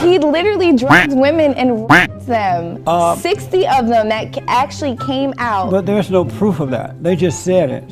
He literally drugs women and rapes them. 60 of them that actually came out. But there's no proof of that. They just said it.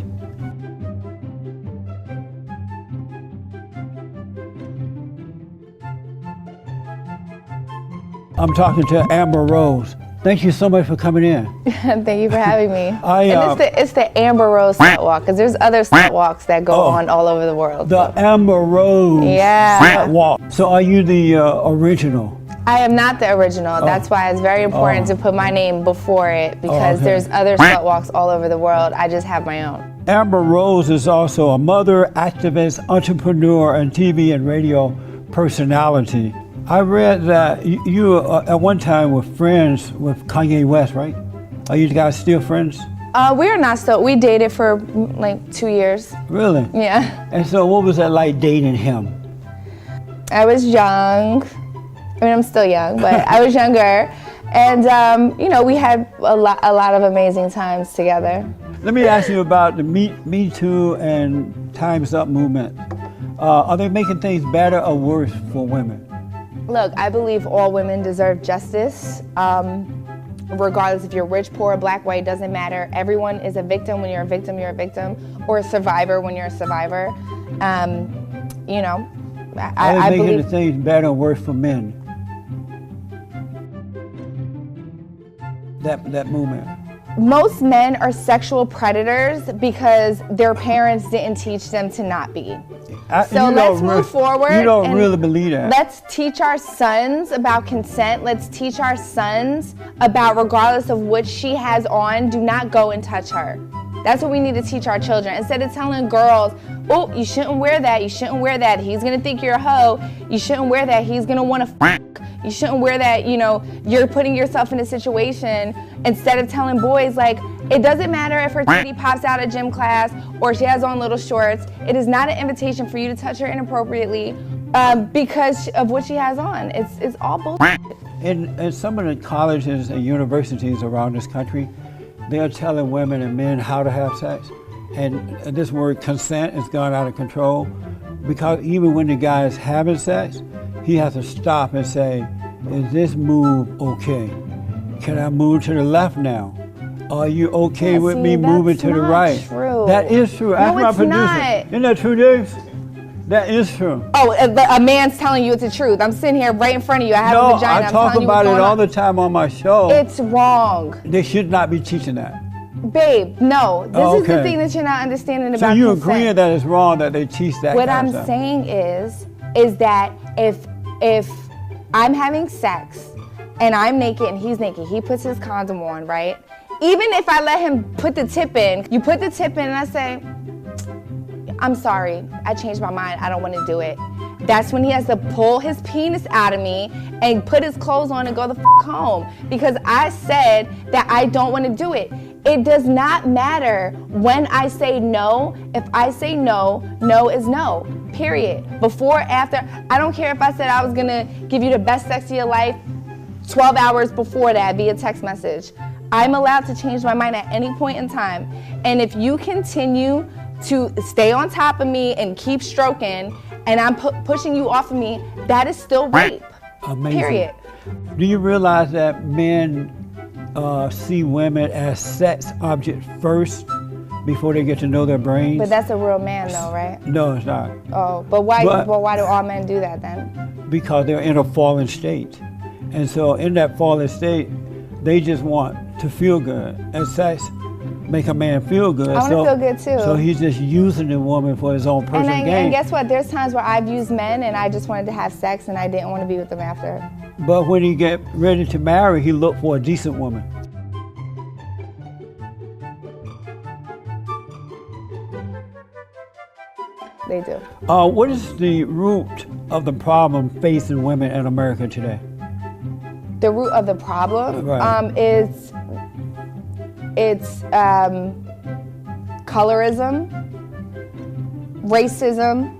I'm talking to Amber Rose. Thank you so much for coming in. Thank you for having me. And it's the Amber Rose slut walk, because there's other slut walks that go on all over the world. The Amber Rose slut walk. So are you the original? I am not the original. That's why it's very important to put my name before it, because there's other slut walks all over the world. I just have my own. Amber Rose is also a mother, activist, entrepreneur, and TV and radio personality. I read that you at one time were friends with Kanye West, right? Are you guys still friends? We are not still. We dated for like 2 years. Really? Yeah. And so what was that like dating him? I was young. I mean, I'm still young, but I was younger. And, you know, we had a lot of amazing times together. Let me ask you about the Me Too and Time's Up movement. Are they making things better or worse for women? Look, I believe all women deserve justice. Regardless if you're rich, poor, black, white, doesn't matter. Everyone is a victim. When you're a victim, you're a victim. Or a survivor when you're a survivor. You know, I believe... Are they making things better or worse for men? That movement. Most men are sexual predators because their parents didn't teach them to not be. So let's move forward. You don't really believe that. Let's teach our sons about consent. Let's teach our sons about, regardless of what she has on, do not go and touch her. That's what we need to teach our children. Instead of telling girls, oh, you shouldn't wear that, you shouldn't wear that, he's gonna think you're a hoe, you shouldn't wear that, he's gonna wanna fuck. You shouldn't wear that, you know, you're putting yourself in a situation. Instead of telling boys, like, it doesn't matter if her titty pops out at gym class or she has on little shorts. It is not an invitation for you to touch her inappropriately because of what she has on. It's all bullshit. In some of the colleges and universities around this country, they're telling women and men how to have sex. And this word consent has gone out of control, because even when the guy is having sex, he has to stop and say, is this move okay? Can I move to the left now? Are you okay with me moving to the right? True. That is true. Ask my producer. Not. Isn't that true, Dave? That is true. Oh, a man's telling you it's the truth. I'm sitting here right in front of you. I have a vagina. No, I talk about it all the time on my show. It's wrong. They should not be teaching that. Babe, no. This is the thing that you're not understanding about consent. So you agree that it's wrong that they teach that? What I'm saying is that if I'm having sex and I'm naked and he's naked, he puts his condom on, right? Even if I let him put the tip in, you put the tip in and I say, I'm sorry, I changed my mind, I don't want to do it. That's when he has to pull his penis out of me and put his clothes on and go the f*** home. Because I said that I don't want to do it. It does not matter when I say no. If I say no, no is no, period. Before, after, I don't care if I said I was gonna give you the best sex of your life 12 hours before that via text message. I'm allowed to change my mind at any point in time. And if you continue to stay on top of me and keep stroking, and I'm pushing you off of me, that is still rape. Amazing. Period. Do you realize that men see women as sex objects first before they get to know their brains? But that's a real man though, right? No, it's not. Oh, but why do all men do that then? Because they're in a fallen state. And so in that fallen state, they just want to feel good. And sex make a man feel good. I want to feel good too. So he's just using the woman for his own personal gain. And guess what? There's times where I've used men and I just wanted to have sex and I didn't want to be with them after. But when he get ready to marry, he looked for a decent woman. They do. What is the root of the problem facing women in America today? The root of the problem is colorism, racism,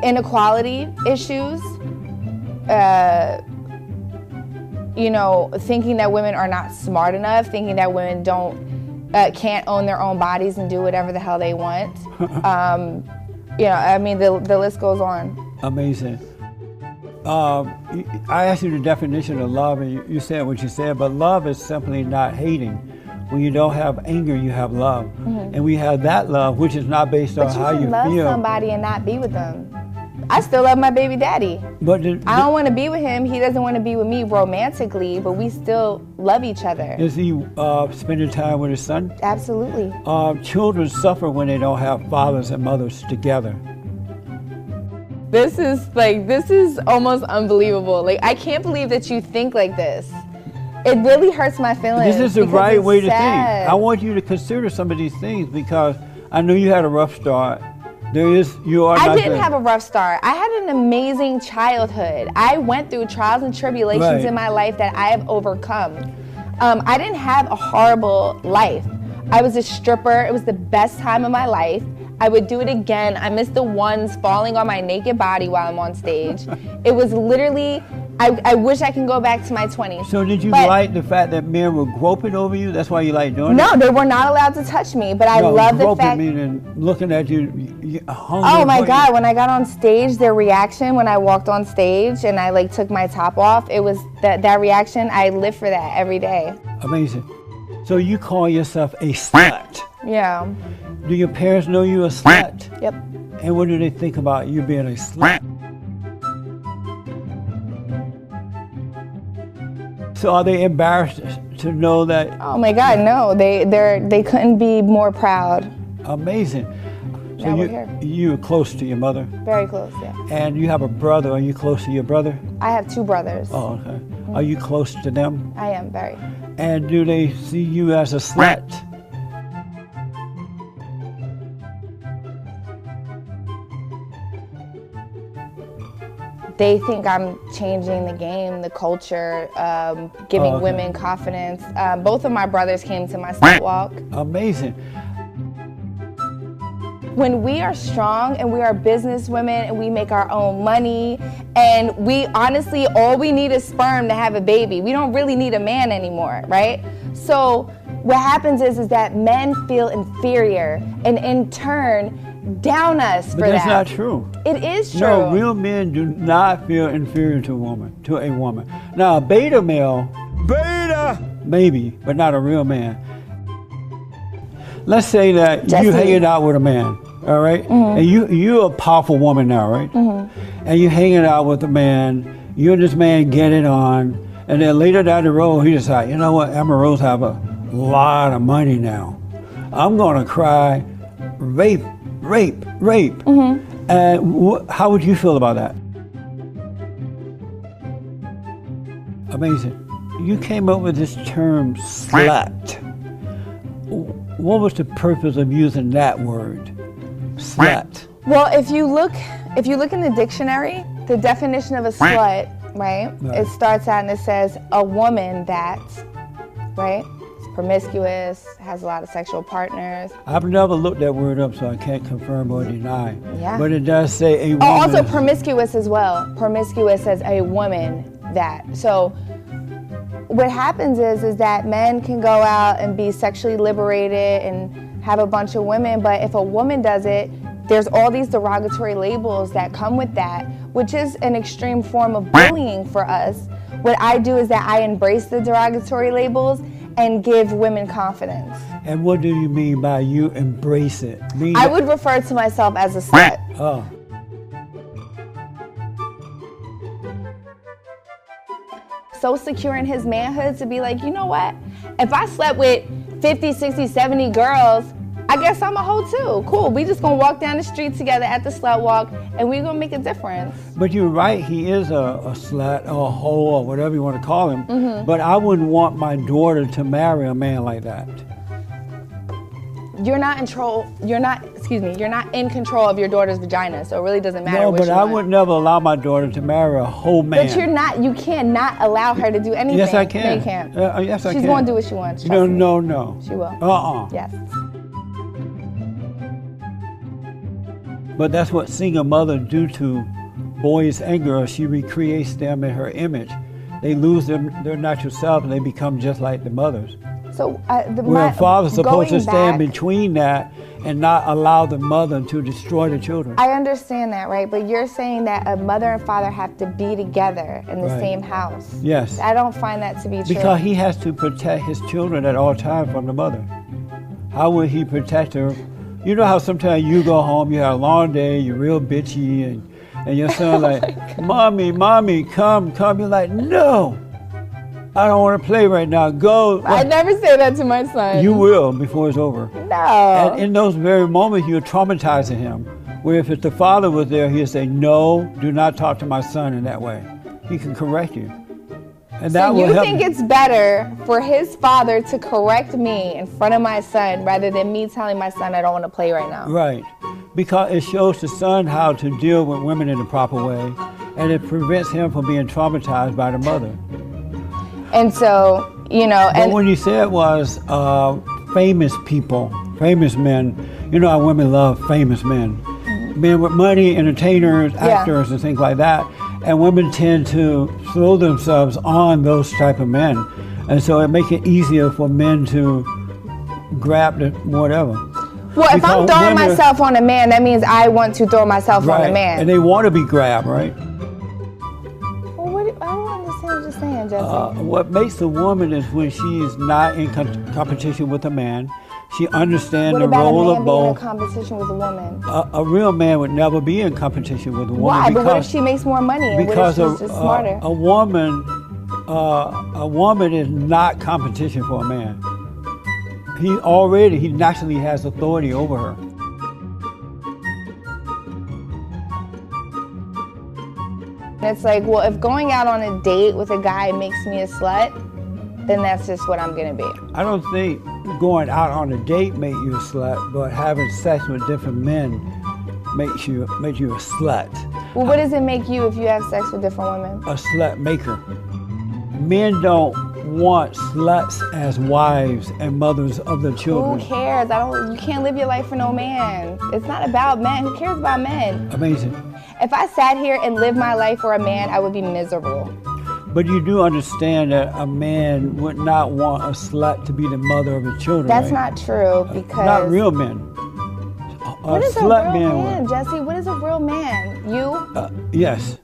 inequality issues, you know, thinking that women are not smart enough, thinking that women can't own their own bodies and do whatever the hell they want. You know, I mean, the list goes on. Amazing. I asked you the definition of love, and you said what you said, but love is simply not hating. When you don't have anger, you have love. Mm-hmm. And we have that love, which is not based on how you feel. But you can love somebody and not be with them. I still love my baby daddy. But I don't want to be with him. He doesn't want to be with me romantically, but we still love each other. Is he spending time with his son? Absolutely. Children suffer when they don't have fathers and mothers together. This is almost unbelievable. Like, I can't believe that you think like this. It really hurts my feelings. This is the right way to think. Sad. I want you to consider some of these things because I know you had a rough start. I didn't have a rough start. I had an amazing childhood. I went through trials and tribulations in my life that I have overcome. I didn't have a horrible life. I was a stripper. It was the best time of my life. I would do it again. I miss the ones falling on my naked body while I'm on stage. It was literally, I wish I can go back to my 20s. So did you like the fact that men were groping over you? That's why you like doing it? No, they were not allowed to touch me, but I love the fact. Meaning looking at you oh my God, when I got on stage, their reaction when I walked on stage and I took my top off, it was that reaction. I live for that every day. Amazing. So you call yourself a slut? Yeah. Do your parents know you a slut? Yep. And what do they think about you being a slut? So are they embarrassed to know that? Oh my God, no. They couldn't be more proud. Amazing. So now we're here. You're close to your mother? Very close, yeah. And you have a brother. Are you close to your brother? I have 2 brothers. Oh, okay. Mm-hmm. Are you close to them? I am, very. And do they see you as a slut? They think I'm changing the game, the culture, giving women confidence. Both of my brothers came to my slut walk. Amazing. When we are strong and we are business women and we make our own money and we honestly, all we need is sperm to have a baby. We don't really need a man anymore, right? So what happens is that men feel inferior and in turn down us for that. But that's not true. It is true. No, real men do not feel inferior to a woman. Now, a beta male, maybe, but not a real man. Let's say that you hanging out with a man, all right? Mm-hmm. And you're a powerful woman now, right? Mm-hmm. And you're hanging out with a man, you and this man get it on, and then later down the road, he decides, you know what, Emma Rose have a lot of money now. I'm gonna cry, rape. Mm-hmm. And how would you feel about that? Amazing. You came up with this term, slut. What was the purpose of using that word, slut? Well, if you look in the dictionary, the definition of a slut, right? It starts out and it says a woman that, right? Promiscuous, has a lot of sexual partners. I've never looked that word up, so I can't confirm or deny. Yeah. But it does say a woman. Oh, also promiscuous as well. Promiscuous as a woman that. So what happens is that men can go out and be sexually liberated and have a bunch of women, but if a woman does it, there's all these derogatory labels that come with that, which is an extreme form of bullying for us. What I do is that I embrace the derogatory labels and give women confidence. And what do you mean by you embrace it? I would refer to myself as a slut. Oh. So secure in his manhood to be like, you know what? If I slept with 50, 60, 70 girls, I guess I'm a hoe too. Cool, we just gonna walk down the street together at the slut walk and we gonna make a difference. But you're right, he is a slut or a hoe or whatever you want to call him. Mm-hmm. But I wouldn't want my daughter to marry a man like that. You're not in control of your daughter's vagina, so it really doesn't matter. No, but I would never allow my daughter to marry a whole man. But you cannot allow her to do anything. Yes, I can. No, you can't. Yes, I can. She's going to do what she wants. No. She will. Yes. But that's what single mothers do to boys and girls. She recreates them in her image. They lose their natural self and they become just like the mothers. So where a father's supposed to stand back, between that and not allow the mother to destroy the children. I understand that, right? But you're saying that a mother and father have to be together in the Right. same house. Yes. I don't find that to be true. Because he has to protect his children at all times from the mother. How would he protect her? You know how sometimes you go home, you have a long day, you're real bitchy, and your son like, mommy, come. You're like, no, I don't want to play right now. Go. I never say that to my son. You will before it's over. No. And in those very moments, you're traumatizing him. Where if the father was there, he'd say, no, do not talk to my son in that way. He can correct you. And that So will you help think it's better for his father to correct me in front of my son rather than me telling my son I don't want to play right now? Right. Because it shows the son how to deal with women in the proper way, and it prevents him from being traumatized by the mother. And so, you know, But and when you said was famous people, famous men, you know how women love famous men. Men with money, entertainers, actors, and things like that. And women tend to throw themselves on those type of men. And so it makes it easier for men to grab the whatever. well, if I'm Because throwing women- myself on a man, that means I want to throw myself on a man. And they want to be grabbed, right? Well, I don't understand what you're saying, Jesse. What makes a woman is when she is not in competition with a man. She understands What the about role a of man being in both. competition with a woman? A real man would never be in competition with a woman. Why? But what if because- she makes more money? And what if Because she's just smarter? a woman is not competition for a man. He naturally has authority over her. And it's like, well, if going out on a date with a guy makes me a slut, then that's just what I'm gonna be. I don't think going out on a date makes you a slut, but having sex with different men makes you a slut. Well, what does it make you if you have sex with different women? A slut maker. Men don't want sluts as wives and mothers of their children. Who cares? You can't live your life for no man. It's not about men. Who cares about men? Amazing. If I sat here and lived my life for a man, I would be miserable. But you do understand that a man would not want a slut to be the mother of his children. That's right? not true because Not real men. What is a slut real man man, would. Jesse? What is a real man? You? Yes.